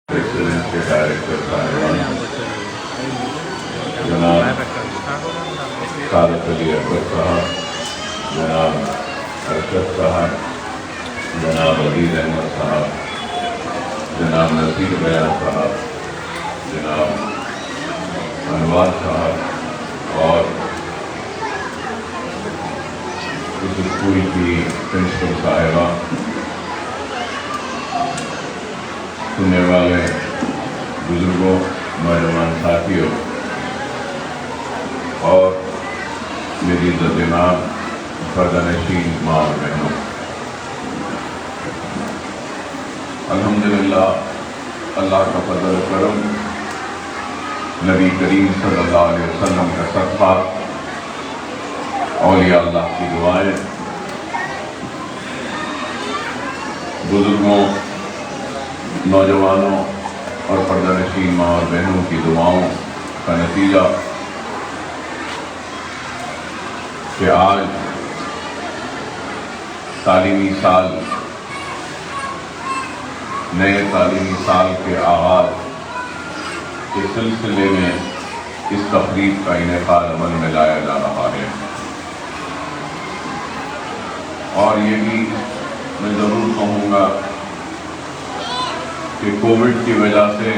Excellence کے director صاحبان جناب سعادت علی اکبر صاحب، جناب ارشد صاحب، جناب عزیز احمد صاحب، جناب نصیر بیان صاحب، جناب انوار صاحب اور اس اسکول کی پرنسپل صاحبہ، سننے والے بزرگوں، نوجوان ساتھیوں اور میری عزت مآب پردہ نشین ماں اور بہنوں، الحمدللہ اللہ کا فضل و کرم، نبی کریم صلی اللہ علیہ وسلم کا صدقہ، اولیاء اللہ کی دعائیں، بزرگوں، نوجوانوں اور پردہ نشین ماں اور بہنوں کی دعاؤں کا نتیجہ کہ آج تعلیمی سال، نئے تعلیمی سال کے آغاز کے سلسلے میں اس تقریب کا انعقاد عمل میں لایا جا رہا ہے، اور یہ بھی میں ضرور کہوں گا کہ کووڈ کی وجہ سے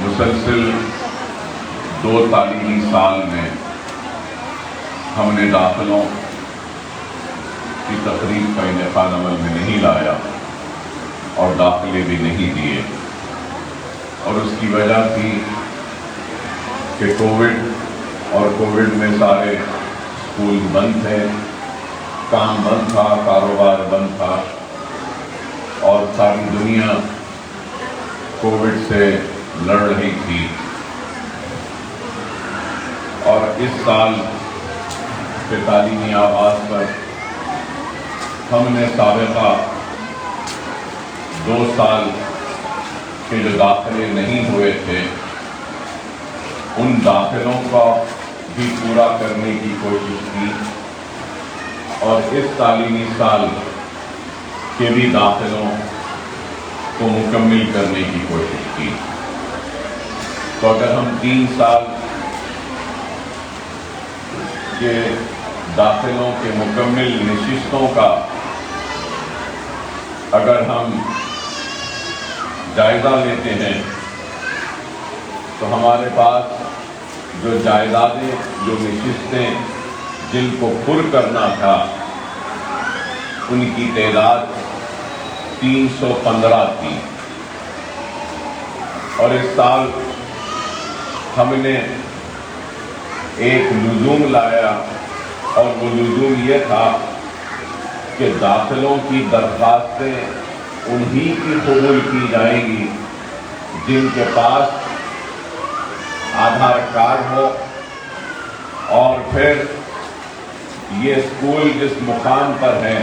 مسلسل 2 تعلیمی سال میں ہم نے داخلوں کی تقریب کا انعقاد عمل میں نہیں لایا اور داخلے بھی نہیں دیے، اور اس کی وجہ تھی کہ کووڈ، اور کووڈ میں سارے اسکول بند تھے، کام بند تھا، کاروبار بند تھا، اور ساری دنیا کووڈ سے لڑ رہی تھی۔ اور اس سال کے تعلیمی آغاز پر ہم نے سابقہ 2 سال کے جو داخلے نہیں ہوئے تھے ان داخلوں کا بھی پورا کرنے کی کوشش کی، اور اس تعلیمی سال کے بھی داخلوں کو مکمل کرنے کی کوشش کی۔ تو اگر ہم 3 سال کے داخلوں کے مکمل نشستوں کا اگر ہم جائزہ لیتے ہیں تو ہمارے پاس جو جائیدادیں، جو نشستیں جن کو پر کرنا تھا ان کی تعداد 315 تھی، اور اس سال ہم نے ایک لزوم لایا، اور وہ لزوم یہ تھا کہ داخلوں کی درخواستیں انہی کی قبول کی جائیں گی جن کے پاس آدھار کارڈ ہو، اور پھر یہ اسکول جس مقام پر ہے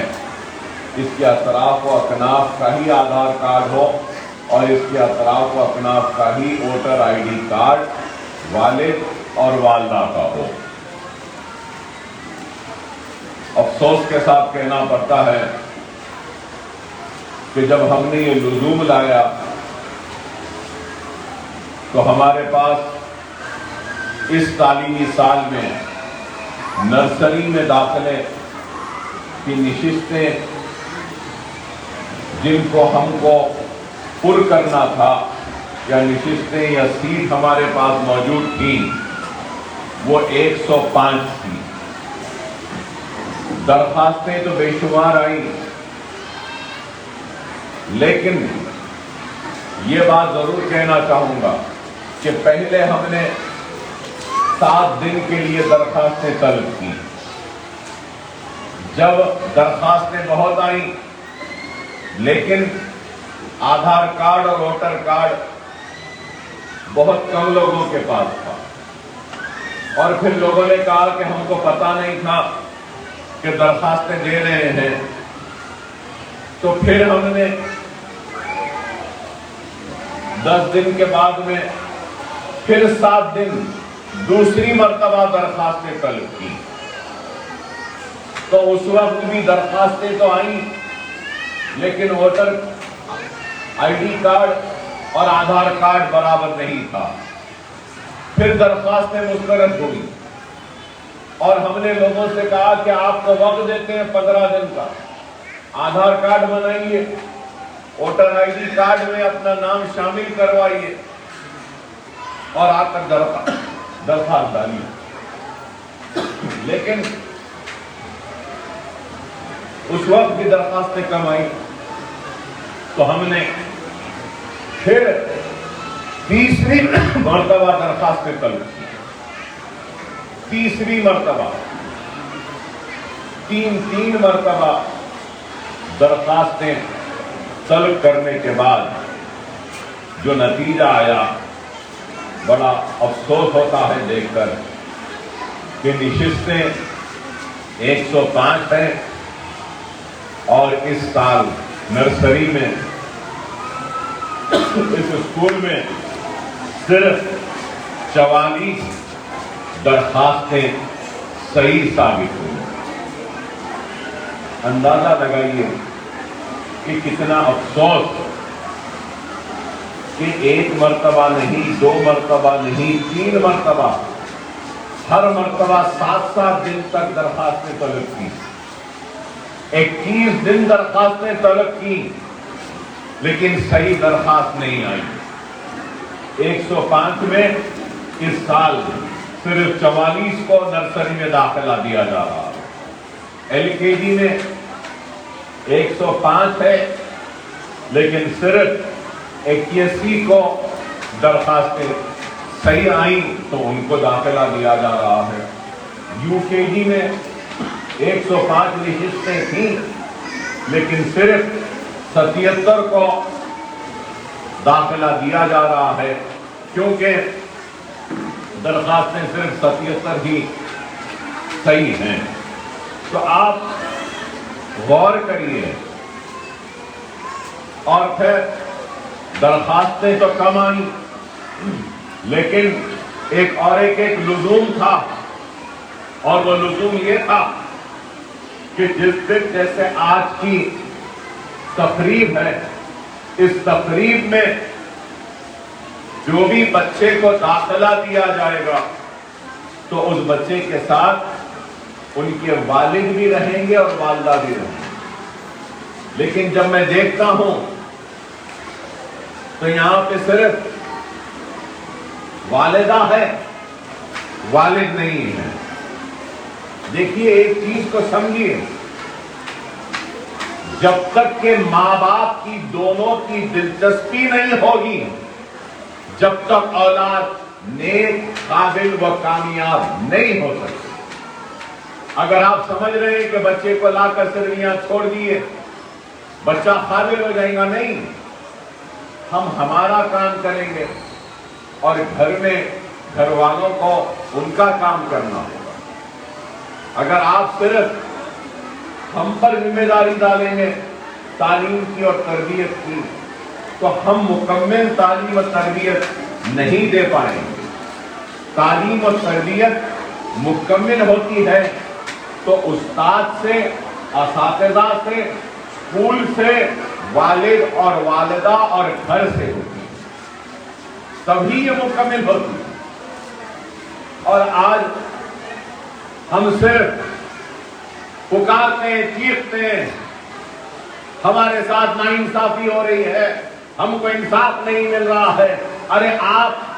اس کے اطراف و اکناف کا ہی آدھار کارڈ ہو، اور اس کے اطراف و اکناف کا ہی ووٹر آئی ڈی کارڈ والد اور والدہ کا ہو۔ افسوس کے ساتھ کہنا پڑتا ہے کہ جب ہم نے یہ لزوم لایا تو ہمارے پاس اس تعلیمی سال میں نرسری میں داخلے کی نشستیں جن کو ہم کو پر کرنا تھا، یا نشستیں یا سیٹ ہمارے پاس موجود تھیں، وہ 105 تھی۔ درخواستیں تو بے شمار آئیں، لیکن یہ بات ضرور کہنا چاہوں گا کہ پہلے ہم نے 7 دن کے لیے درخواستیں طلب کی۔ جب درخواستیں بہت آئیں لیکن آدھار کارڈ اور ووٹر کارڈ بہت کم لوگوں کے پاس تھا، اور پھر لوگوں نے کہا کہ ہم کو پتہ نہیں تھا کہ درخواستیں دے رہے ہیں، تو پھر ہم نے 10 دن کے بعد میں پھر 7 دن دوسری مرتبہ درخواستیں طلب کی۔ تو اس وقت بھی درخواستیں تو آئیں لیکن ووٹر آئی ڈی کارڈ اور آدھار کارڈ برابر نہیں تھا. پھر درخواستیں مسترد ہوئی اور ہم نے لوگوں سے کہا کہ آپ کو وقت دیتے ہیں 15 دن کا. آدھار کارڈ بنائیے, ووٹر آئی ڈی کارڈ میں اپنا نام شامل کروائیے اور آ کر درخواست ڈالیے. لیکن اس وقت بھی درخواستیں کم آئی تو ہم نے پھر تیسری مرتبہ درخواستیں طلب کی. تیسری مرتبہ تین مرتبہ درخواستیں طلب کرنے کے بعد جو نتیجہ آیا, بڑا افسوس ہوتا ہے دیکھ کر کہ نشستیں 105 ہیں اور اس سال نرسری میں اس اسکول میں صرف 44 درخواستیں صحیح ثابت ہوئی. اندازہ لگائیے کہ کتنا افسوس کہ ایک مرتبہ نہیں, 2 مرتبہ نہیں, 3 مرتبہ, ہر مرتبہ 7 دن تک درخواستیں طلب کی. 21 دن درخواستیں طلب کی لیکن صحیح درخواست نہیں آئی. 105 میں اس سال صرف 44 کو نرسری میں داخلہ دیا جا رہا ہے. ایل کے جی میں 105 ہے لیکن صرف 81 کو درخواستیں صحیح آئیں تو ان کو داخلہ دیا جا رہا ہے. یو کے جی میں 105 نشستیں تھیں لیکن صرف 77 کو داخلہ دیا جا رہا ہے کیونکہ درخواستیں صرف 77 ہی صحیح ہیں. تو آپ غور کریے. اور پھر درخواستیں تو کم آئیں لیکن ایک لزوم تھا, اور وہ لزوم یہ تھا کہ جس دن جیسے آج کی تقریب ہے, اس تقریب میں جو بھی بچے کو داخلہ دیا جائے گا تو اس بچے کے ساتھ ان کے والد بھی رہیں گے اور والدہ بھی رہیں گے. لیکن جب میں دیکھتا ہوں تو یہاں پہ صرف والدہ ہے, والد نہیں ہے. دیکھیے ایک چیز کو سمجھیے, جب تک کہ ماں باپ کی دونوں کی دلچسپی نہیں ہوگی, جب تک اولاد نیک, قابل و کامیاب نہیں ہو سکتی. اگر آپ سمجھ رہے ہیں کہ بچے کو لا کر صرف یہاں چھوڑ دیے بچہ قابل ہو جائے گا, نہیں. ہم ہمارا کام کریں گے اور گھر میں گھر والوں کو ان کا کام کرنا ہوگا. اگر آپ صرف ہم پر ذمہ داری ڈالیں گے تعلیم کی اور تربیت کی تو ہم مکمل تعلیم و تربیت نہیں دے پائیں گے. تعلیم و تربیت مکمل ہوتی ہے تو استاد سے, اساتذہ سے, اسکول سے, والد اور والدہ اور گھر سے ہوتی ہے, تبھی یہ مکمل ہوتی ہے. اور آج ہم صرف پکارتے ہیں, چیختے ہیں, ہمارے ساتھ ناانصافی ہو رہی ہے, ہم کو انصاف نہیں مل رہا ہے. ارے آپ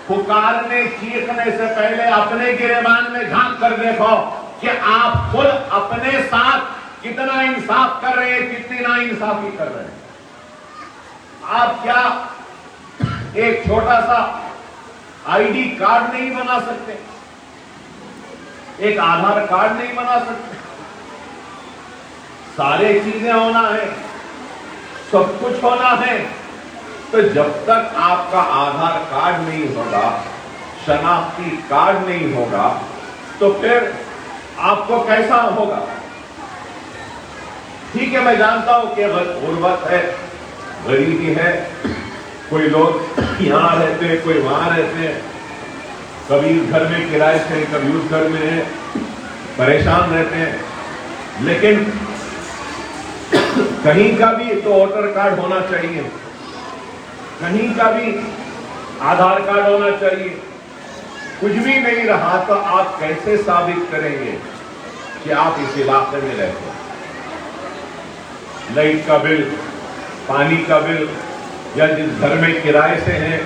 پکارنے چیخنے سے پہلے اپنے گریبان میں جھانک کر دیکھو کہ آپ خود اپنے ساتھ کتنا انصاف کر رہے ہیں, کتنی ناانصافی کر رہے ہیں. آپ کیا ایک چھوٹا سا آئی ڈی کارڈ نہیں بنا سکتے, ایک آدھار کارڈ نہیں بنا سکتے؟ سارے چیزیں ہونا ہے, سب کچھ ہونا ہے. تو جب تک آپ کا آدھار کارڈ نہیں ہوگا, شناختی کارڈ نہیں ہوگا, تو پھر آپ کو کیسا ہوگا؟ ٹھیک ہے, میں جانتا ہوں کہ غربت ہے, غریبی ہے, کوئی لوگ یہاں رہتے ہیں, کوئی وہاں رہتے ہیں, کبھی اس گھر میں کرائے سے, کبھی اس گھر میں ہیں, پریشان رہتے ہیں. لیکن کہیں کا بھی تو ووٹر کارڈ ہونا چاہیے. کہیں کا بھی آدھار کارڈ ہونا چاہیے. کچھ بھی نہیں رہا تو آپ کیسے ثابت کریں گے کہ آپ اس علاقے میں رہتے ہیں؟ لائٹ کا بل، پانی کا بل، یا جس گھر میں کرائے سے ہیں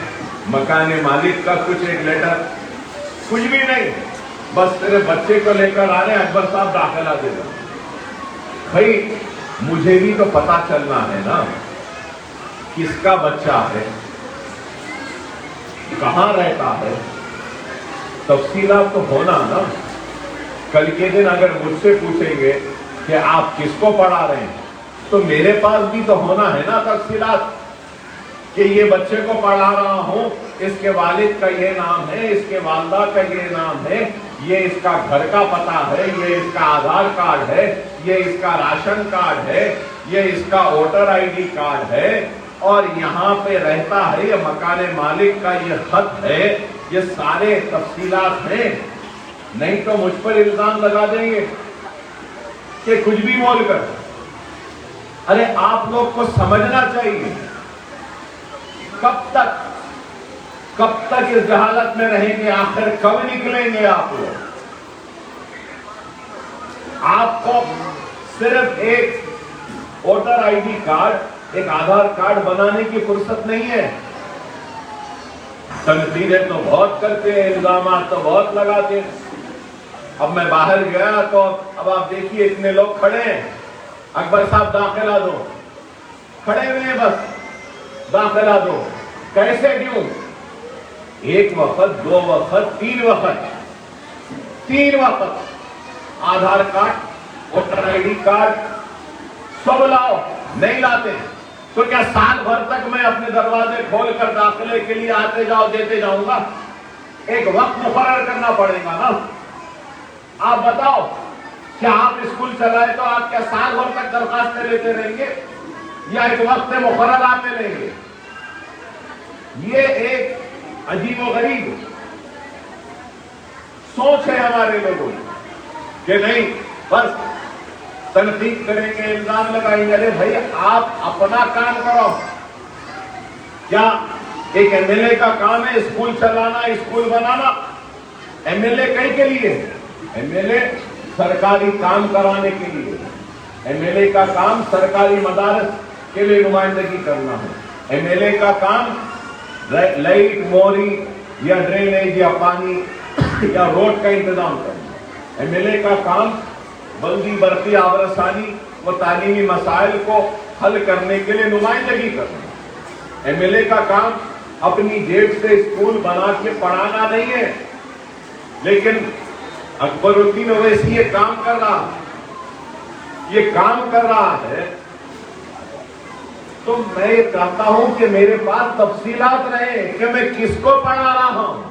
مکان مالک کا کچھ ایک لیٹر، کچھ بھی نہیں. بس تیرے بچے کو لے کر آ رہے ہیں، اکبر صاحب داخلہ دے دو. بھائی مجھے بھی تو پتا چلنا ہے نا کس کا بچہ ہے، کہاں رہتا ہے، تفصیلات تو ہونا نا. کل کے دن اگر مجھ سے پوچھیں گے کہ آپ کس کو پڑھا رہے ہیں تو میرے پاس بھی تو ہونا ہے نا تفصیلات کہ یہ بچے کو پڑھا رہا ہوں، اس کے والد کا یہ نام ہے، اس کے والدہ کا یہ نام ہے، یہ اس کا گھر کا پتہ ہے، یہ اس کا آدھار کارڈ ہے، یہ اس کا راشن کارڈ ہے، یہ اس کا ووٹر آئی ڈی کارڈ ہے، اور یہاں پہ رہتا ہے، یہ مکان مالک کا یہ خط ہے. یہ سارے تفصیلات ہیں. نہیں تو مجھ پر الزام لگا دیں گے کہ کچھ بھی بول کر. ارے آپ لوگ کو سمجھنا چاہیے کب تک اس جہالت میں رہیں گے، آخر کب نکلیں گے آپ لوگ؟ آپ کو صرف ایک ووٹر آئی ڈی کارڈ، ایک آدھار کارڈ بنانے کی فرصت نہیں ہے. تنقیدیں تو بہت کرتے ہیں، الزامات تو بہت لگاتے ہیں. اب میں باہر گیا تو اب آپ دیکھیے اتنے لوگ کھڑے ہیں، اکبر صاحب داخلہ دو، کھڑے ہوئے ہیں، بس داخلہ دو. کیسے کیوں؟ ایک وقت، دو وقت، تین وقت Aadhaar card, voter I D card سب لاؤ. نہیں لاتے تو کیا سال بھر تک میں اپنے دروازے کھول کر داخلے کے لیے آتے جاؤ دیتے جاؤں گا؟ ایک وقت مقرر کرنا پڑے گا نا. آپ بتاؤ کیا آپ اسکول چلائے تو آپ کیا سال بھر تک درخواستیں لیتے رہیں گے یا ایک وقت مقرر آپ لیں گے؟ یہ ایک عجیب و غریب سوچ ہے ہمارے لوگوں کہ نہیں بس تنقید کریں گے، الزام لگائیں گے. ارے بھائی آپ اپنا کام کرو. کیا ایک ایم ایل اے کا کام ہے اسکول چلانا، اسکول بنانا؟ ایم ایل اے کہیں کے لیے؟ ایم ایل اے سرکاری کام کرانے کے لیے. ایم ایل اے کا کام سرکاری مدارس کے لیے نمائندگی کرنا ہے. ایم ایل اے کا کام لائٹ، موری یا ڈرینیج یا پانی یا روڈ کا انتظام کرنا. ایم ایل اے کا کام بلدی برقی آبرسانی و تعلیمی مسائل کو حل کرنے کے لیے نمائندگی کرنا. ایم ایل اے کا کام اپنی جیب سے اسکول بنا کے پڑھانا نہیں ہے. لیکن اکبر الدین اویسی یہ کام کر رہا ہے تو میں یہ چاہتا ہوں کہ میرے پاس تفصیلات رہے کہ میں کس کو پڑھا رہا ہوں.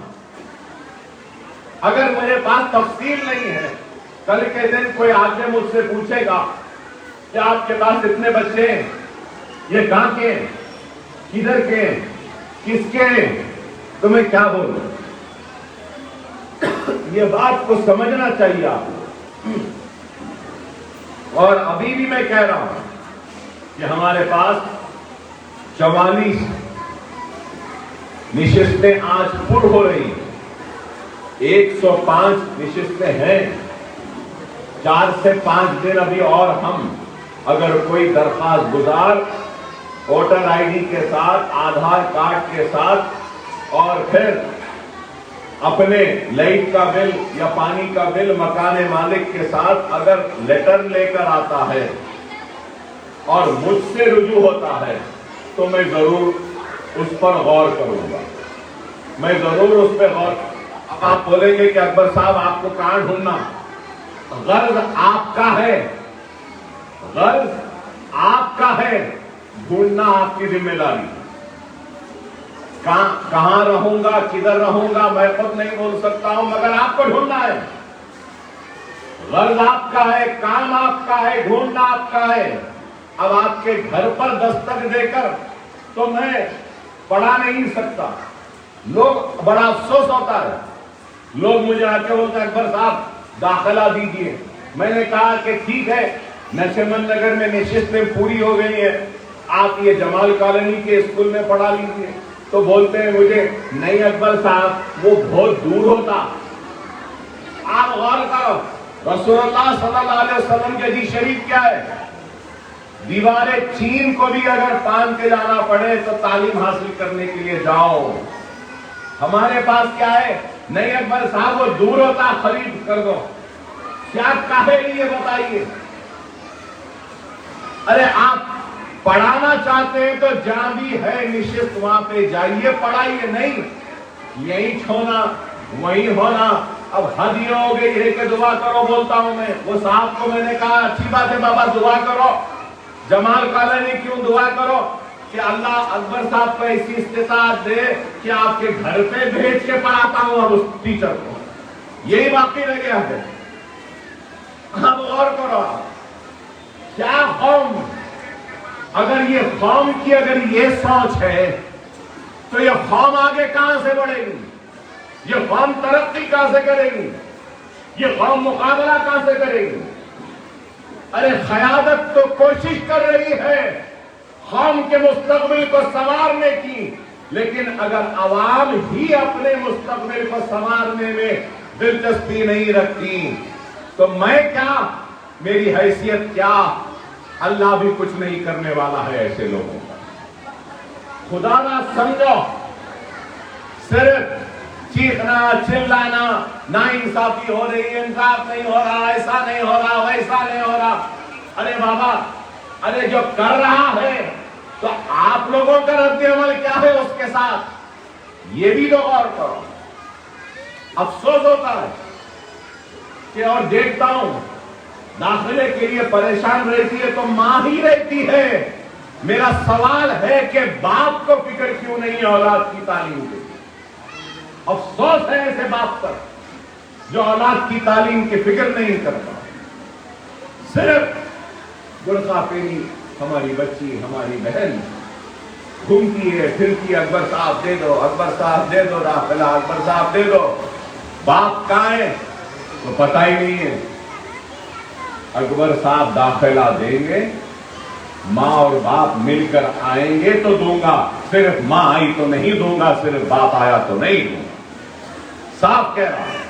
اگر میرے پاس تفصیل نہیں ہے، کل کے دن کوئی آگے مجھ سے پوچھے گا کہ آپ کے پاس اتنے بچے ہیں، یہ کہاں کے ہیں، کدھر کے ہیں، کس کے ہیں، تو میں کیا بولوں؟ یہ بات کو سمجھنا چاہیے آپ کو. اور ابھی بھی میں کہہ رہا ہوں کہ ہمارے پاس 44 نشستیں آج پر ہو رہی ہیں. 105 نشستیں ہیں. 4 سے 5 دن ابھی اور ہم اگر کوئی درخواست گزار ووٹر آئی ڈی کے ساتھ، آدھار کارڈ کے ساتھ اور پھر اپنے لائٹ کا بل یا پانی کا بل مکان مالک کے ساتھ اگر لیٹر لے کر آتا ہے اور مجھ سے رجوع ہوتا ہے تو میں ضرور اس پر غور کروں گا. میں ضرور اس پہ غور. اب آپ بولیں گے کہ اکبر صاحب آپ کو کہاں ڈھونڈنا؟ غرض آپ کا ہے، غرض آپ کا ہے، ڈھونڈنا آپ کی ذمہ داری. کہاں رہوں گا، کدھر رہوں گا میں خود نہیں بول سکتا ہوں، مگر آپ کو ڈھونڈنا ہے. غرض آپ کا ہے، کام آپ کا ہے، ڈھونڈنا آپ کا ہے. اب آپ کے گھر پر دستک دے کر تو میں پڑھا نہیں سکتا. لوگ بڑا افسوس ہوتا ہے، لوگ مجھے آ کے بولتے ہیں اکبر صاحب داخلہ دیجیے. میں نے کہا کہ ٹھیک ہے، نشمن نگر میں نشستیں پوری ہو گئی ہیں، آپ یہ جمال کالونی کے اسکول میں پڑھا لیجیے. تو بولتے ہیں مجھے نہیں اکبر صاحب وہ بہت دور ہوتا. آپ غور کرو رسول اللہ صلی اللہ علیہ وسلم کے حدیث شریف کیا ہے؟ دیوار چین کو بھی اگر پان کے جانا پڑے تو تعلیم حاصل کرنے کے لیے جاؤ. ہمارے پاس کیا ہے؟ نہیں اکبر صاحب وہ دور ہوتا خرید کر دو. کیا کہے لیے بتائیے؟ ارے آپ پڑھانا چاہتے ہیں تو جہاں بھی ہے نشست وہاں پہ جائیے پڑھائیے. نہیں یہی چھونا وہی ہونا. اب حد یہ ہو گئی ہے کہ دعا کرو بولتا ہوں میں. وہ صاحب کو میں نے کہا اچھی بات ہے بابا دعا کرو. جمال کالونی کیوں دعا کرو کہ اللہ اکبر صاحب کو ایسی استطاعت دے کہ آپ کے گھر پہ بھیج کے پڑھاتا ہوں اور اس ٹیچر کو. یہی باقی رہ گیا ہے. اب غور کرو کیا قوم، اگر یہ قوم کی اگر یہ سوچ ہے تو یہ قوم آگے کہاں سے بڑھے گی؟ یہ قوم ترقی کہاں سے کرے گی؟ یہ قوم مقابلہ کہاں سے کرے گی؟ ارے قیادت تو کوشش کر رہی ہے قوم کے مستقبل کو سنوارنے کی، لیکن اگر عوام ہی اپنے مستقبل کو سنوارنے میں دلچسپی نہیں رکھتی تو میں کیا، میری حیثیت کیا؟ اللہ بھی کچھ نہیں کرنے والا ہے ایسے لوگوں کا. خدا نہ سمجھو صرف چیخنا چلانا نا انصافی ہو رہی ہے، انصاف نہیں ہو رہا، ایسا نہیں ہو رہا، ویسا نہیں ہو رہا. ارے بابا ارے جو کر رہا ہے تو آپ لوگوں کا رد عمل کیا ہے اس کے ساتھ؟ یہ بھی تو غور کرو. افسوس ہوتا ہے کہ اور دیکھتا ہوں داخلے کے لیے پریشان رہتی ہے تو ماں ہی رہتی ہے. میرا سوال ہے کہ باپ کو فکر کیوں نہیں اولاد کی تعلیم کی؟ افسوس ہے ایسے باپ پر جو اولاد کی تعلیم کی فکر نہیں کرتا. صرف برقع پہنی ہماری بچی ہماری بہن گھومتی ہے پھرتی ہے، اکبر صاحب دے دو، اکبر صاحب دے دو داخلہ، اکبر صاحب دے دو. باپ کہاں ہے تو پتہ ہی نہیں ہے. اکبر صاحب داخلہ دیں گے، ماں اور باپ مل کر آئیں گے تو دوں گا، صرف ماں آئی تو نہیں دوں گا، صرف باپ آیا تو نہیں دوں گا. صاف کہہ رہا ہے.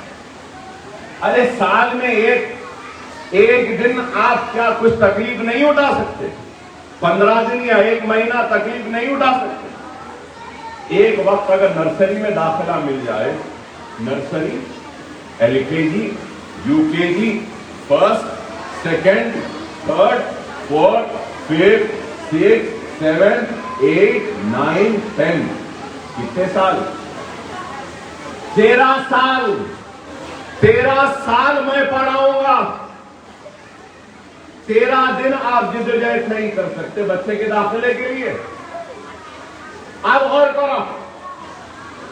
ارے سال میں ایک دن آپ کیا کچھ تکلیف نہیں اٹھا سکتے؟ 15 دن یا 1 مہینہ تکلیف نہیں اٹھا سکتے؟ ایک وقت اگر نرسری میں داخلہ مل جائے، nursery, LKG، UKG، first, second, third, fourth, fifth, six, 7، 8، 9، 10، کتنے سال؟ 13 سال. 13 سال میں پڑھاؤں گا. 13 دن آپ جدوجہد نہیں کر سکتے بچے کے داخلے کے لیے. آپ غور کرو.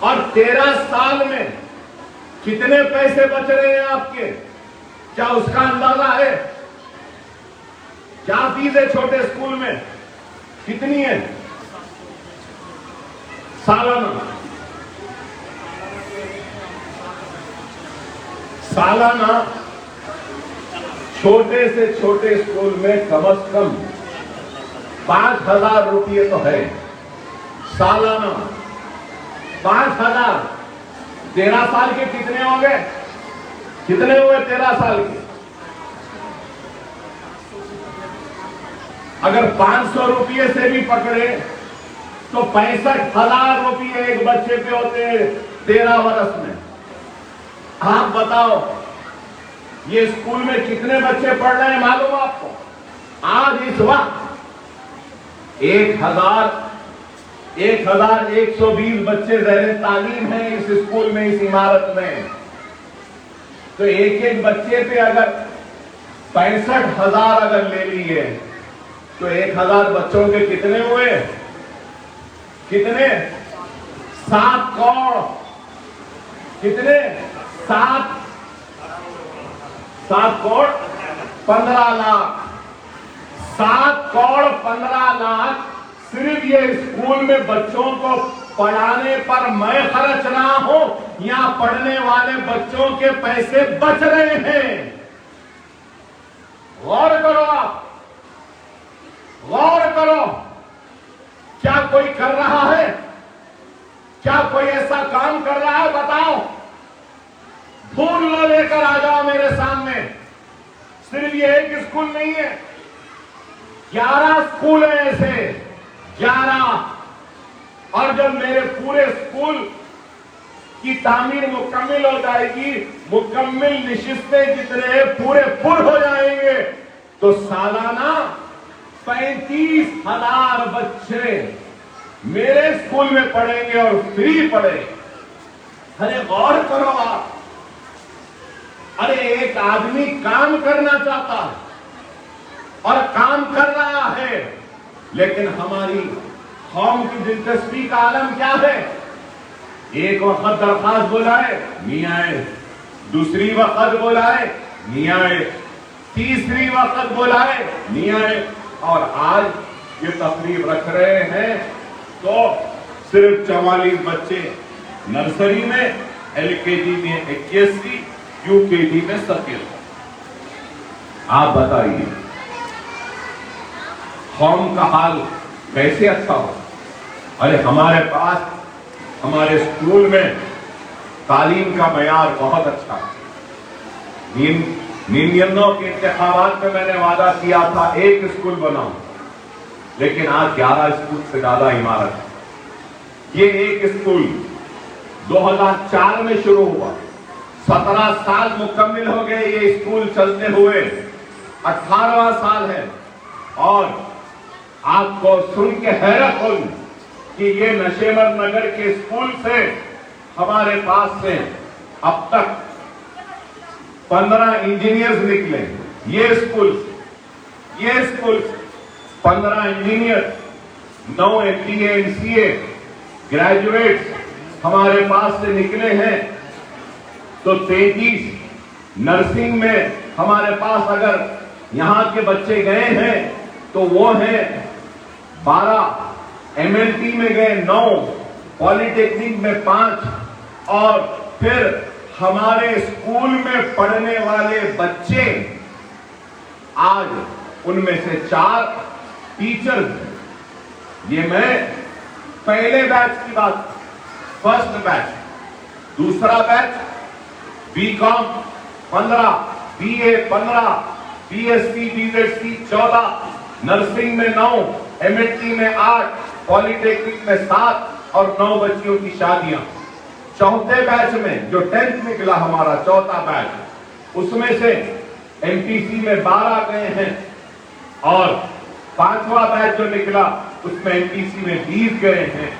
اور 13 سال میں کتنے پیسے بچ رہے ہیں آپ کے؟ کیا اس کا اندازہ ہے؟ کیا فیس ہے چھوٹے اسکول میں؟ کتنی ہے سالانہ چھوٹے سے چھوٹے اسکول میں کم از کم 5,000 روپئے تو ہے سالانہ. 5,000. 13 سال کے کتنے ہوں گے؟ کتنے ہوئے 13 سال کے؟ اگر 500 روپئے سے بھی پکڑے تو 65,000 روپئے ایک بچے پہ ہوتے ہیں 13 برس میں. آپ بتاؤ یہ اسکول میں کتنے بچے پڑھ رہے ہیں معلوم آپ کو؟ آج اس وقت 1,120 بچے زیر تعلیم ہیں اس اسکول میں، اس عمارت میں. تو ایک بچے پہ اگر 65,000 اگر لے لیے تو 1,000 بچوں کے کتنے ہوئے؟ کتنے؟ 7 کروڑ. کتنے؟ 7 کروڑ 15 لاکھ. 7 کروڑ 15 لاکھ صرف یہ اسکول میں بچوں کو پڑھانے پر میں خرچ رہا ہوں یا پڑھنے والے بچوں کے پیسے بچ رہے ہیں؟ غور کرو آپ، غور کرو. کیا کوئی کر رہا ہے؟ کیا کوئی ایسا کام کر رہا ہے؟ بتاؤ، ڈھونڈ لو، لے کر آ جاؤ میرے سامنے۔ صرف یہ ایک اسکول نہیں ہے، 11 اسکول ہیں ایسے، 11۔ اور جب میرے پورے اسکول کی تعمیر مکمل ہو جائے گی، مکمل نشستیں جتنے پورے پر ہو جائیں گے، تو سالانہ 35,000 بچے میرے اسکول میں پڑھیں گے اور فری پڑھیں گے۔ ارے غور کرو آپ، ارے ایک آدمی کام کرنا چاہتا ہے اور کام کر رہا ہے، لیکن ہماری قوم کی دلچسپی کا عالم کیا ہے؟ ایک وقت درخواست بلائے نہیں آئے، دوسری وقت بلائے نہیں آئے، تیسری وقت بلائے نہیں آئے، اور آج یہ تقریب رکھ رہے ہیں تو صرف 44 بچے نرسری میں، LKG میں 81، UKG میں 17۔ آپ بتائیے قوم کا حال کیسے اچھا ہو؟ ارے ہمارے پاس ہمارے اسکول میں تعلیم کا معیار بہت اچھا ہے۔ 99 کے انتخابات میں میں نے وعدہ کیا تھا ایک اسکول بناؤں، لیکن آج 11 اسکول سے زیادہ عمارت ہے۔ یہ ایک اسکول 2004 میں شروع ہوا، 17 سال مکمل ہو گئے یہ اسکول چلتے ہوئے، 18واں سال ہے، اور آپ کو سن کے حیرت ہوگی کہ یہ نشیمر نگر کے اسکول سے ہمارے پاس سے اب تک 15 انجینئرز نکلے۔ یہ school 15 engineer, 9 MBA MCA graduates ہمارے پاس سے نکلے ہیں، تو 33 نرسنگ میں ہمارے پاس اگر یہاں کے بچے گئے ہیں تو وہ ہیں 12، MLT میں گئے 9، پالی ٹیکنک میں 5، اور پھر ہمارے اسکول میں پڑھنے والے بچے آج ان میں سے 4 ٹیچرز ہیں۔ یہ میں پہلے بیچ کی بات، فرسٹ بیچ۔ دوسرا بیچ BCom 15، BA 15، BSc BZC 14، nursing میں 9، MLT میں 8، پالی ٹیکنک میں 7، اور 9 بچیوں کی شادیاں۔ چوتھے بیچ میں جو 10th نکلا ہمارا چوتھا بیچ، اس میں سے MPC میں 12 گئے ہیں، اور 5واں بیچ جو نکلا اس میں MPC میں 20 گئے ہیں۔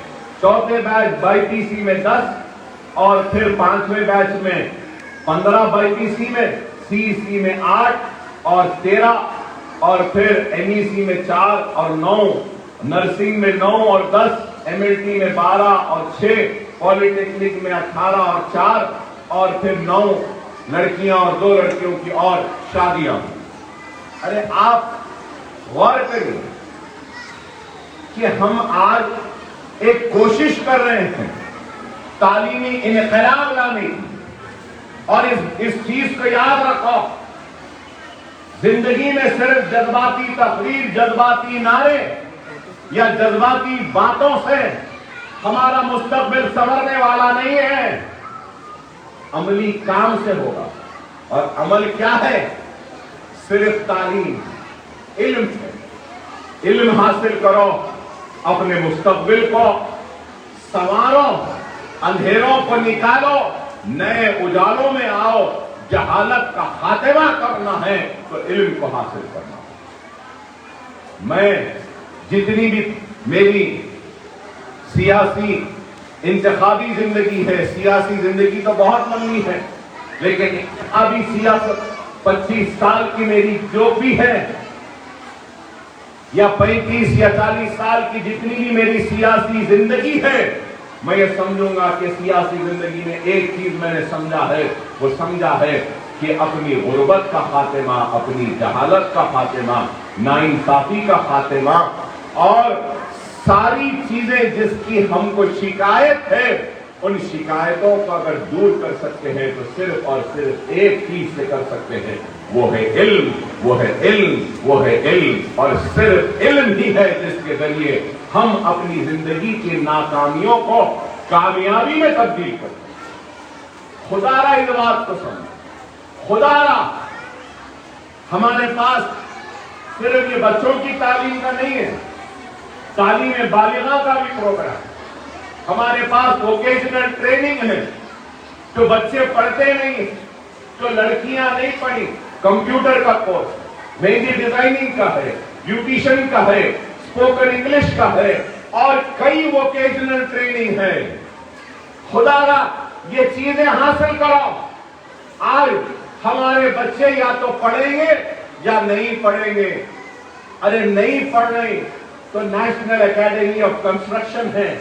چوتھے بیچ BIPC میں 10، اور پھر 5ویں بیچ میں 15 BIPC میں، CEC میں 8 اور 13، اور پھر MEC میں 4 اور 9، نرسنگ میں 9 اور 10، MLT میں 12 اور 6، پالی ٹیکنک میں 18 اور 4، اور پھر 9 لڑکیاں اور 2 لڑکیوں کی اور شادیاں۔ ارے آپ غور کریے کہ ہم آج ایک کوشش کر رہے ہیں تعلیمی انقلاب لانے کی، اور اس چیز کو یاد رکھو، زندگی میں صرف جذباتی تقریر، جذباتی نعرے یا جذباتی باتوں سے ہمارا مستقبل سنورنے والا نہیں ہے، عملی کام سے ہوگا۔ اور عمل کیا ہے؟ صرف تعلیم، علم سے۔ علم حاصل کرو، اپنے مستقبل کو سنوارو، اندھیروں کو نکالو، نئے اجالوں میں آؤ۔ جہالت کا خاتمہ کرنا ہے تو علم کو حاصل کرنا ہے۔ میں جتنی بھی میری سیاسی انتخابی زندگی ہے، سیاسی زندگی تو بہت لمبی ہے، لیکن انتخابی سیاست 25 سال کی میری جو بھی ہے، یا 35 یا 40 سال کی جتنی بھی میری سیاسی زندگی ہے، میں یہ سمجھوں گا کہ سیاسی زندگی میں ایک چیز میں نے سمجھا ہے، وہ سمجھا ہے کہ اپنی غربت کا خاتمہ، اپنی جہالت کا خاتمہ، ناانصافی کا خاتمہ، اور ساری چیزیں جس کی ہم کو شکایت ہے، ان شکایتوں کو اگر دور کر سکتے ہیں تو صرف اور صرف ایک چیز سے کر سکتے ہیں، وہ ہے علم، وہ ہے علم، وہ ہے علم، اور صرف علم ہی ہے جس کے ذریعے ہم اپنی زندگی کی ناکامیوں کو کامیابی میں تبدیل کرتے ہیں۔ خدا را اس بات کو سمجھو، خدا را ہمارے پاس صرف یہ بچوں کی تعلیم کا نہیں ہے، تعلیم بالغاں کا بھی پروگرام ہے۔ ہمارے پاس ووکیشنل ٹریننگ ہے، جو بچے پڑھتے نہیں، جو لڑکیاں نہیں پڑھی، کمپیوٹر کا کورس، مہندی ڈیزائننگ کا ہے، بیوٹیشن کا ہے، اسپوکن انگلش کا ہے، اور کئی ووکیشنل ٹریننگ ہے۔ خدا را یہ چیزیں حاصل کرو۔ آج ہمارے بچے یا تو پڑھیں گے یا نہیں پڑھیں گے۔ ارے نہیں پڑھ رہے تو نیشنل اکیڈمی آف کنسٹرکشن ہے،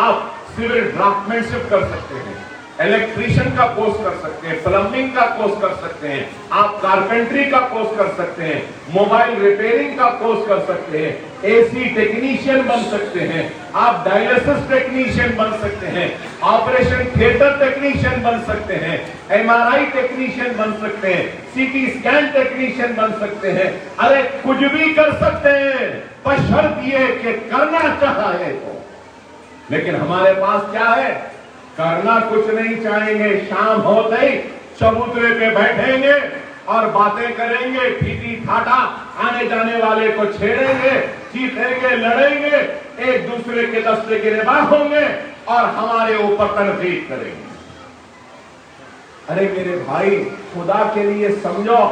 آپ سول ڈرافٹ شپ کر سکتے ہیں، الیکٹریشین کا کورس کر سکتے ہیں، پلمبنگ کا کورس کر سکتے ہیں، آپ کارپینٹری کا کورس کر سکتے ہیں، موبائل ریپیئرنگ کا کورس کر سکتے ہیں، اے سی ٹیکنیشین بن سکتے ہیں، آپ ڈائلیسس ٹیکنیشین بن سکتے ہیں، آپریشن تھیٹر ٹیکنیشین بن سکتے ہیں، ایم آر آئی ٹیکنیشین بن سکتے ہیں، سی ٹی اسکین ٹیکنیشین بن سکتے ہیں۔ ارے کچھ بھی کر سکتے ہیں، بشرط یہ کہ کرنا چاہے تو۔ لیکن ہمارے پاس کیا ہے؟ کرنا کچھ نہیں چاہیں گے، شام ہوتے ہی چبوترے پہ بیٹھیں گے اور باتیں کریں گے، ٹھیٹی ٹھاٹا، آنے جانے والے کو چھیڑیں گے، چیخیں گے، لڑیں گے، ایک دوسرے کے دستے گرباں ہوں گے اور ہمارے اوپر تنقید کریں گے۔ ارے میرے بھائی، خدا کے لیے سمجھو،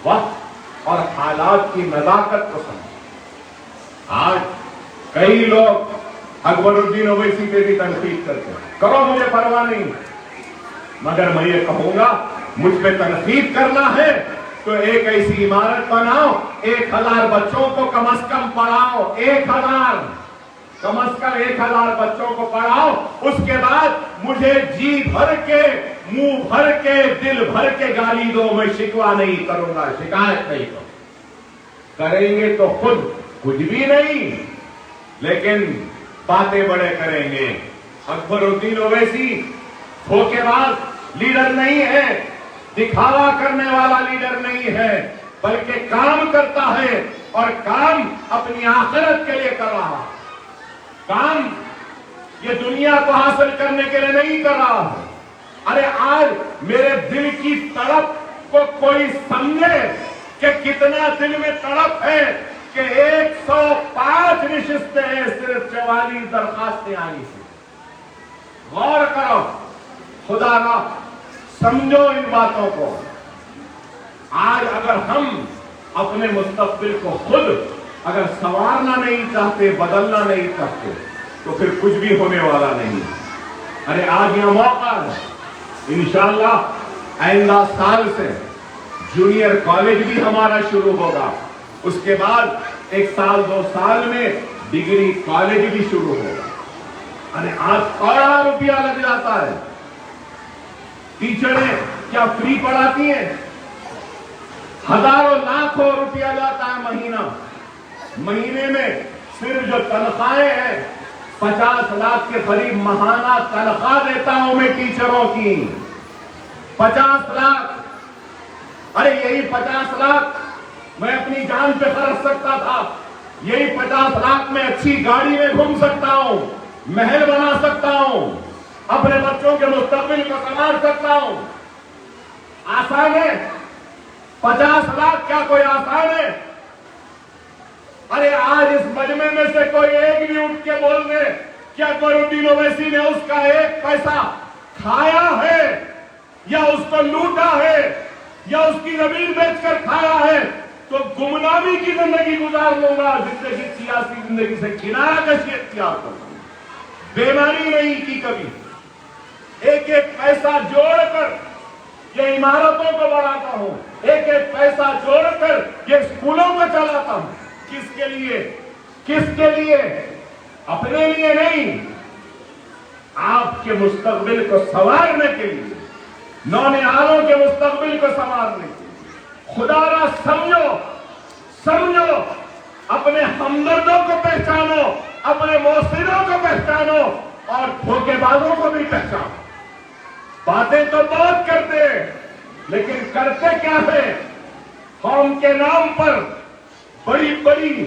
وقت اور حالات کی نزاکت کو سمجھو۔ آج کئی لوگ اکبر الدین اویسی پہ بھی تنقید کرتے ہیں، کرو، مجھے پرواہ نہیں، مگر میں یہ کہوں گا مجھ پہ تنقید کرنا ہے تو ایک ایسی عمارت بناؤ، 1000 بچوں کو کم از کم پڑھاؤ، 1000 کم از کم 1000 بچوں کو پڑھاؤ۔ اس کے بعد مجھے جی بھر کے، منہ بھر کے، دل بھر کے گالی دو، میں شکوہ نہیں کروں گا، شکایت نہیں کروں۔ کریں گے تو خود کچھ بھی نہیں، لیکن باتیں بڑے کریں گے۔ اکبر الدین اویسی دھوکے باز لیڈر نہیں ہے، دکھاوا کرنے والا لیڈر نہیں ہے، بلکہ کام کرتا ہے، اور کام اپنی آخرت کے لیے کر رہا، کام یہ دنیا کو حاصل کرنے کے لیے نہیں کر رہا ہے۔ ارے آج میرے دل کی تڑپ کو کوئی سمجھے کہ کتنا دل میں تڑپ ہے کہ 105 نشستیں ہیں، صرف 44 درخواستیں آئی ہیں۔ غور کرو، خدا را سمجھو ان باتوں کو۔ آج اگر ہم اپنے مستقبل کو خود اگر سنوارنا نہیں چاہتے، بدلنا نہیں چاہتے، تو پھر کچھ بھی ہونے والا نہیں۔ ارے آج یہ موقع ہے، انشاءاللہ آئندہ سال سے جونیئر کالج بھی ہمارا شروع ہوگا، اس کے بعد 1 سال 2 سال میں ڈگری کالج بھی شروع ہوگا۔ ارے آج کروڑوں روپیہ لگ جاتا ہے۔ ٹیچریں کیا فری پڑھاتی ہیں؟ ہزاروں لاکھوں روپیہ جاتا ہے مہینہ۔ مہینے میں صرف جو تنخواہیں ہیں، 50 لاکھ کے قریب ماہانہ تنخواہ دیتا ہوں میں ٹیچروں کی، 50 لاکھ۔ ارے یہی 50 لاکھ میں اپنی جان پہ خرچ سکتا تھا، یہی 50 لاکھ میں اچھی گاڑی میں گھوم سکتا ہوں، محل بنا سکتا ہوں، اپنے بچوں کے مستقبل کو سنوار سکتا ہوں۔ آسان ہے؟ 50 لاکھ کیا کوئی آسان ہے؟ ارے آج اس مجمع میں سے کوئی ایک بھی اٹھ کے بول دے کیا اکبر الدین اویسی نے اس کا 1 پیسہ کھایا ہے، یا اس کو لوٹا ہے، یا اس کی زمین بیچ کر کھایا ہے، تو گمنامی کی زندگی گزار لوں گا، زندگی سیاسی زندگی سے کنارہ کشی اختیار کروں گا۔ بےمانی نہیں کی کبھی، ایک پیسہ جوڑ کر یہ عمارتوں کو بڑھاتا ہوں، ایک پیسہ جوڑ کر یہ اسکولوں کو چلاتا ہوں۔ کس کے لیے؟ کس کے لیے؟ اپنے لیے نہیں، آپ کے مستقبل کو سنوارنے کے لیے، نونہالوں کے مستقبل کو سنوارنے کے لیے۔ خدا را سمجھو، سمجھو، اپنے ہمدردوں کو پہچانو، اپنے محسنوں کو پہچانو، اور دھوکے بازوں کو بھی پہچانو۔ باتیں تو بہت کرتے لیکن کرتے کیا ہے؟ قوم کے نام پر بڑی بڑی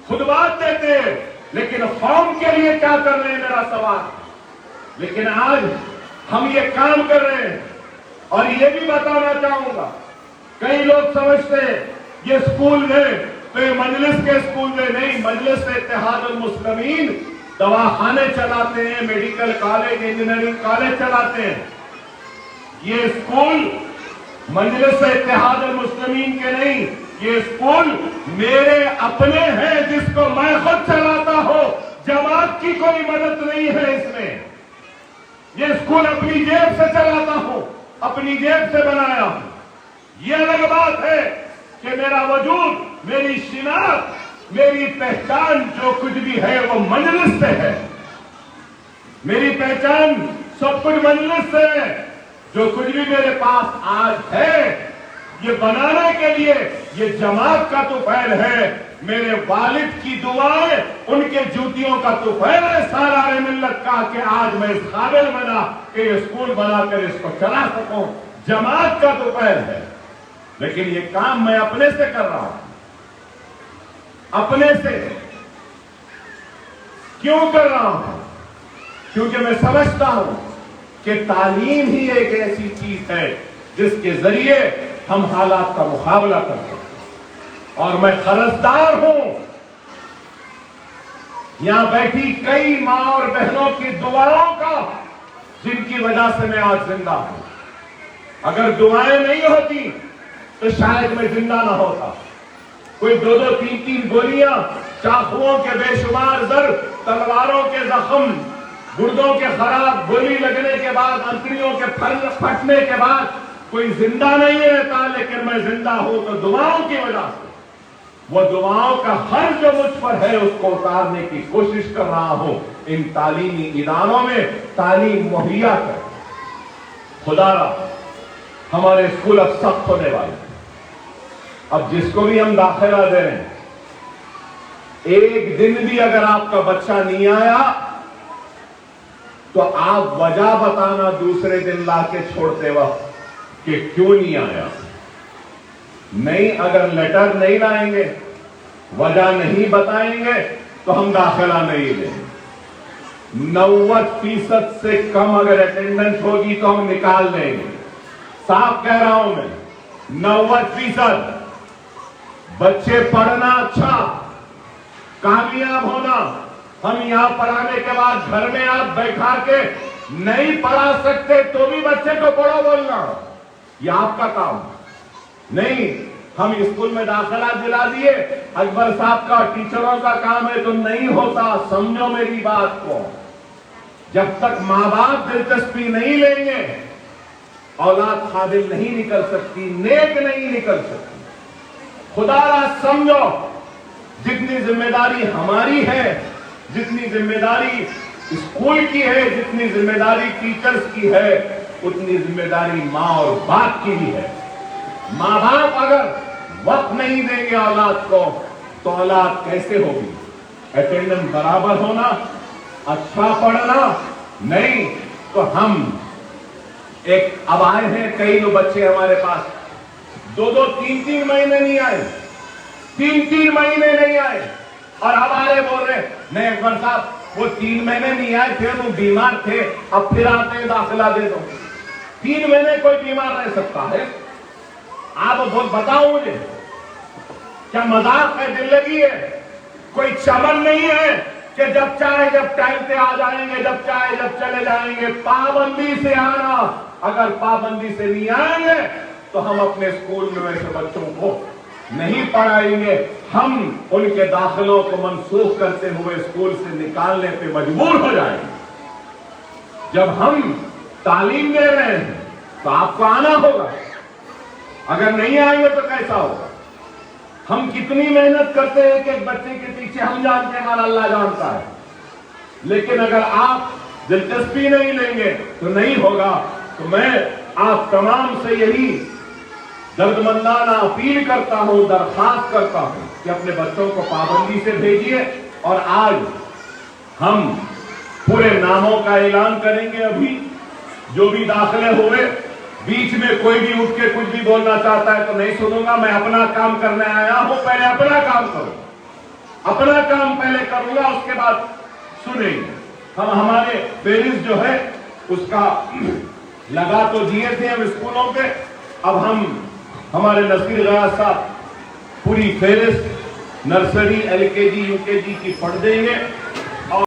خطبات دیتے ہیں، لیکن قوم کے لیے کیا کر رہے ہیں میرا سوال. لیکن آج ہم یہ کام کر رہے ہیں. اور یہ بھی بتانا چاہوں گا، کئی لوگ سمجھتے ہیں یہ اسکول ہے تو یہ مجلس کے اسکول میں نہیں. مجلس اتحاد المسلمین دواخانے چلاتے ہیں، میڈیکل کالج، انجینئرنگ کالج چلاتے ہیں. یہ اسکول مجلس اتحاد المسلمین کے نہیں، یہ اسکول میرے اپنے ہیں جس کو میں خود چلاتا ہوں. جماعت کی کوئی مدد نہیں ہے اس میں. یہ اسکول اپنی جیب سے چلاتا ہوں، اپنی جیب سے بنایا ہوں. یہ الگ بات ہے کہ میرا وجود، میری شناخت، میری پہچان جو کچھ بھی ہے وہ مجلس سے ہے. میری پہچان سب کچھ مجلس سے ہے. جو کچھ بھی میرے پاس آج ہے یہ بنانے کے لیے یہ جماعت کا طفیل ہے. میرے والد کی دعائیں، ان کے جوتیوں کا طفیل ہے سالار ملت کا کہ آج میں اس قابل بنا کہ یہ اسکول بنا کر اس کو چلا سکوں. جماعت کا طفیل ہے. لیکن یہ کام میں اپنے سے کر رہا ہوں. اپنے سے کیوں کر رہا ہوں؟ کیونکہ میں سمجھتا ہوں کہ تعلیم ہی ایک ایسی چیز ہے جس کے ذریعے ہم حالات کا مقابلہ کر سکتے ہیں. اور میں قرضدار ہوں یہاں بیٹھی کئی ماں اور بہنوں کی دعاؤں کا، جن کی وجہ سے میں آج زندہ ہوں. اگر دعائیں نہیں ہوتی تو شاید میں زندہ نہ ہوتا. کوئی 2-2 3-3 گولیاں، چاقوؤں کے بے شمار ضرب، تلواروں کے زخم، گردوں کے خراب، گولی لگنے کے بعد، انتڑیوں کے پھٹنے کے بعد کوئی زندہ نہیں رہتا. لیکن میں زندہ ہوں تو دعاؤں کی وجہ سے. وہ دعاؤں کا خرچ جو مجھ پر ہے اس کو اتارنے کی کوشش کر رہا ہوں. ان تعلیمی اداروں میں تعلیم مہیا کر. خدا را ہمارے اسکول اب سخت ہونے والے ہیں. اب جس کو بھی ہم داخلہ دے رہے ہیں، ایک دن بھی اگر آپ کا بچہ نہیں آیا تو آپ وجہ بتانا دوسرے دن لا کے چھوڑتے وقت کہ کیوں نہیں آیا. نہیں، اگر لیٹر نہیں لائیں گے، وجہ نہیں بتائیں گے تو ہم داخلہ نہیں لیں گے. 90% سے کم اگر اٹینڈنس ہوگی تو ہم نکال دیں گے. صاف کہہ رہا ہوں میں، 90%. بچے پڑھنا اچھا، کامیاب ہونا. ہم یہاں پڑھانے کے بعد گھر میں آپ بیٹھا کے نہیں پڑھا سکتے تو بھی بچے کو پڑھو بولنا، یہ آپ کا کام نہیں. ہم اسکول میں داخلہ دلا دیے، اکبر صاحب کا ٹیچروں کا کام ہے تو نہیں ہوتا. سمجھو میری بات کو، جب تک ماں باپ دلچسپی نہیں لیں گے اولاد قابل نہیں نکل سکتی، نیک نہیں نکل سکتی. خدا را سمجھو، جتنی ذمہ داری ہماری ہے، جتنی ذمہ داری اسکول کی ہے، جتنی ذمہ داری ٹیچرز کی ہے، اتنی ذمہ داری ماں اور باپ کی بھی ہے. ماں باپ اگر وقت نہیں دیں گے اولاد کو تو اولاد کیسے ہوگی؟ اٹینڈنس برابر ہونا، اچھا پڑھنا نہیں تو ہم ایک اب آئے ہیں کئی لوگ بچے ہمارے پاس 2-2 3-3 مہینے نہیں آئے، 3-3 مہینے نہیں آئے اور ہمارے بول رہے نہیں اکبر صاحب وہ 3 مہینے نہیں آئے پھر وہ بیمار تھے، اب پھر آتے ہیں داخلہ دے دو. 3 مہینے کوئی بیمار رہ سکتا ہے؟ آپ بتاؤ مجھے، کیا مذاق ہے؟ دل لگی ہے؟ کوئی چمن نہیں ہے کہ جب چاہے جب ٹائم پہ آ جائیں گے، جب چاہے جب چلے جائیں گے. پابندی سے آنا. اگر پابندی سے نہیں آئیں گے تو ہم اپنے اسکول میں ویسے بچوں کو نہیں پڑھائیں گے. ہم ان کے داخلوں کو منسوخ کرتے ہوئے اسکول سے نکالنے پہ مجبور ہو جائیں گے. جب ہم تعلیم دے رہے ہیں تو آپ کو آنا ہوگا. اگر نہیں آئیں گے تو کیسا ہوگا؟ ہم کتنی محنت کرتے ہیں کہ ایک بچے کے پیچھے ہم جانتے ہیں، ہمارا اللہ جانتا ہے. لیکن اگر آپ دلچسپی نہیں لیں گے تو نہیں ہوگا. تو میں آپ تمام سے یہی دردمندانہ اپیل کرتا ہوں، درخواست کرتا ہوں کہ اپنے بچوں کو پابندی سے بھیجیے. اور آج ہم پورے ناموں کا اعلان کریں گے. ابھی جو بھی داخلے ہوئے، بیچ میں کوئی بھی اٹھ کے کچھ بھی بولنا چاہتا ہے تو نہیں سنوں گا. میں اپنا کام کرنے آیا ہوں، پہلے اپنا کام کروں. اپنا کام پہلے کروں گا، اس کے بعد سنیں گے. ہم ہمارے فہرست جو ہے اس کا لگا تو دیے تھے ہم اسکولوں پہ. اب ہم ہمارے نصیر غیاث صاحب پوری فہرست نرسری، LKG UKG کی پڑھ دیں گے.